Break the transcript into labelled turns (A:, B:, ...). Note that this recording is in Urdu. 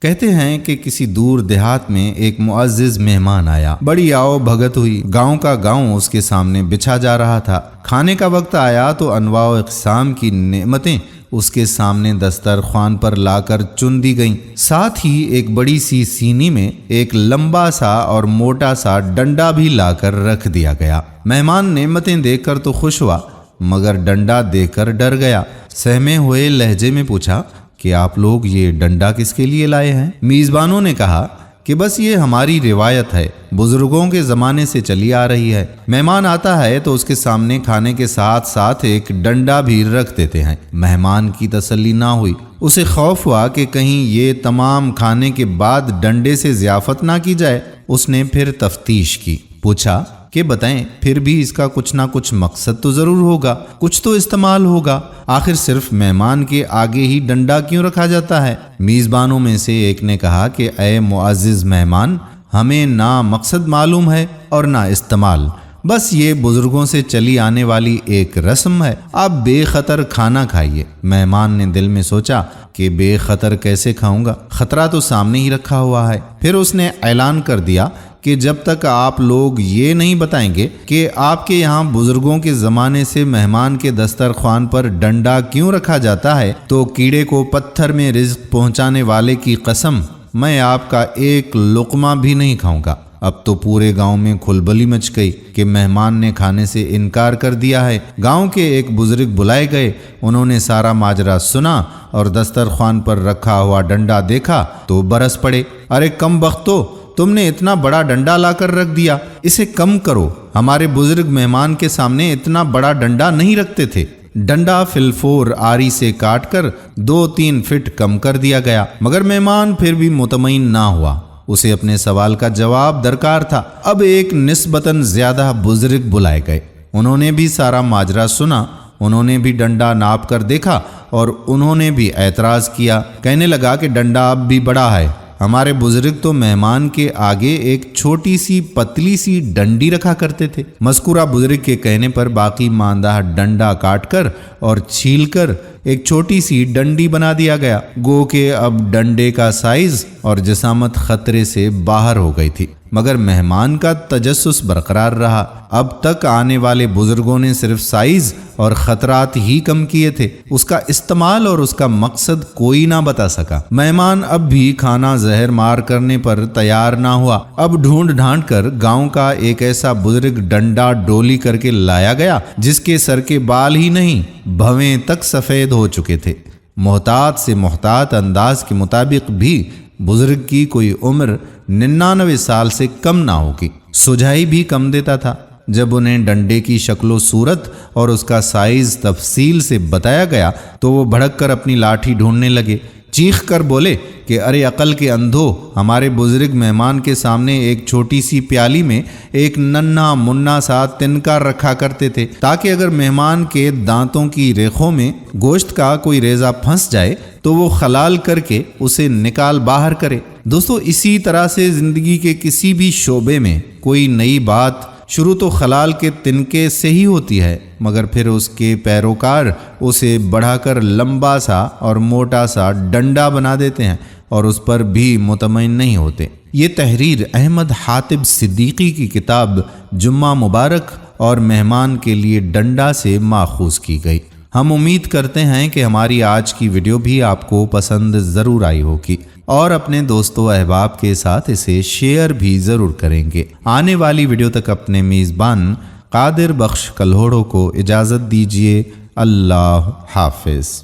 A: کہتے ہیں کہ کسی دور دیہات میں ایک معزز مہمان آیا، بڑی آؤ بھگت ہوئی، گاؤں کا گاؤں اس کے سامنے بچھا جا رہا تھا۔ کھانے کا وقت آیا تو انواع و اقسام کی نعمتیں اس کے سامنے دسترخوان پر لا کر چن دی گئیں، ساتھ ہی ایک بڑی سی سینی میں ایک لمبا سا اور موٹا سا ڈنڈا بھی لا کر رکھ دیا گیا۔ مہمان نعمتیں دیکھ کر تو خوش ہوا، مگر ڈنڈا دیکھ کر ڈر گیا۔ سہمے ہوئے لہجے میں پوچھا کہ آپ لوگ یہ ڈنڈا کس کے لیے لائے ہیں؟ میزبانوں نے کہا کہ بس یہ ہماری روایت ہے، بزرگوں کے زمانے سے چلی آ رہی ہے۔ مہمان آتا ہے تو اس کے سامنے کھانے کے ساتھ ساتھ ایک ڈنڈا بھی رکھ دیتے ہیں۔ مہمان کی تسلی نہ ہوئی، اسے خوف ہوا کہ کہیں یہ تمام کھانے کے بعد ڈنڈے سے ضیافت نہ کی جائے۔ اس نے پھر تفتیش کی، پوچھا کہ بتائیں پھر بھی اس کا کچھ نہ کچھ مقصد تو ضرور ہوگا، کچھ تو استعمال ہوگا، آخر صرف مہمان کے آگے ہی ڈنڈا کیوں رکھا جاتا ہے؟ میزبانوں میں سے ایک نے کہا کہ اے معزز مہمان، ہمیں نہ مقصد معلوم ہے اور نہ استعمال، بس یہ بزرگوں سے چلی آنے والی ایک رسم ہے، آپ بے خطر کھانا کھائیے۔ مہمان نے دل میں سوچا کہ بے خطر کیسے کھاؤں گا، خطرہ تو سامنے ہی رکھا ہوا ہے۔ پھر اس نے اعلان کر دیا کہ جب تک آپ لوگ یہ نہیں بتائیں گے کہ آپ کے یہاں بزرگوں کے زمانے سے مہمان کے دسترخوان پر ڈنڈا کیوں رکھا جاتا ہے، تو کیڑے کو پتھر میں رزق پہنچانے والے کی قسم، میں آپ کا ایک لقمہ بھی نہیں کھاؤں گا۔ اب تو پورے گاؤں میں کھلبلی مچ گئی کہ مہمان نے کھانے سے انکار کر دیا ہے۔ گاؤں کے ایک بزرگ بلائے گئے، انہوں نے سارا ماجرا سنا اور دسترخوان پر رکھا ہوا ڈنڈا دیکھا تو برس پڑے، ارے کم بختو، تم نے اتنا بڑا ڈنڈا لا کر رکھ دیا، اسے کم کرو، ہمارے بزرگ مہمان کے سامنے اتنا بڑا ڈنڈا نہیں رکھتے تھے۔ ڈنڈا فلفور آری سے کاٹ کر 2-3 فٹ کم کر دیا گیا، مگر مہمان پھر بھی مطمئن نہ ہوا، اسے اپنے سوال کا جواب درکار تھا۔ اب ایک نسبتاً زیادہ بزرگ بلائے گئے، انہوں نے بھی سارا ماجرا سنا، انہوں نے بھی ڈنڈا ناپ کر دیکھا اور انہوں نے بھی اعتراض کیا، کہنے لگا کہ ڈنڈا اب بھی بڑا ہے، ہمارے بزرگ تو مہمان کے آگے ایک چھوٹی سی پتلی سی ڈنڈی رکھا کرتے تھے۔ مذکورہ بزرگ کے کہنے پر باقی ماندہ ڈنڈا کاٹ کر اور چھیل کر ایک چھوٹی سی ڈنڈی بنا دیا گیا، گو کہ اب ڈنڈے کا سائز اور جسامت خطرے سے باہر ہو گئی تھی، مگر مہمان کا تجسس برقرار رہا۔ اب تک آنے والے بزرگوں نے صرف سائز اور خطرات ہی کم کیے تھے، اس کا استعمال اور اس کا مقصد کوئی نہ بتا سکا۔ مہمان اب بھی کھانا زہر مار کرنے پر تیار نہ ہوا۔ اب ڈھونڈ ڈھانڈ کر گاؤں کا ایک ایسا بزرگ ڈنڈا ڈولی کر کے لایا گیا جس کے سر کے بال ہی نہیں، بھویں تک سفید ہو چکے تھے۔ محتاط سے محتاط انداز کے مطابق بھی بزرگ کی کوئی عمر 99 سال سے کم نہ ہوگی، سجائی بھی کم دیتا تھا۔ جب انہیں ڈنڈے کی شکل و صورت اور اس کا سائز تفصیل سے بتایا گیا تو وہ بھڑک کر اپنی لاٹھی ڈھونڈنے لگے، چیخ کر بولے کہ ارے عقل کے اندھو، ہمارے بزرگ مہمان کے سامنے ایک چھوٹی سی پیالی میں ایک ننھا منا سا تنکا رکھا کرتے تھے تاکہ اگر مہمان کے دانتوں کی ریخوں میں گوشت کا کوئی ریزہ پھنس جائے تو وہ خلال کر کے اسے نکال باہر کرے۔ دوستو، اسی طرح سے زندگی کے کسی بھی شعبے میں کوئی نئی بات شروع تو خلال کے تنکے سے ہی ہوتی ہے، مگر پھر اس کے پیروکار اسے بڑھا کر لمبا سا اور موٹا سا ڈنڈا بنا دیتے ہیں اور اس پر بھی مطمئن نہیں ہوتے۔ یہ تحریر احمد حاتب صدیقی کی کتاب جمعہ مبارک اور مہمان کے لیے ڈنڈا سے ماخوذ کی گئی۔ ہم امید کرتے ہیں کہ ہماری آج کی ویڈیو بھی آپ کو پسند ضرور آئی ہوگی اور اپنے دوستوں احباب کے ساتھ اسے شیئر بھی ضرور کریں گے۔ آنے والی ویڈیو تک اپنے میزبان قادر بخش کلہوڑو کو اجازت دیجیے۔ اللہ حافظ۔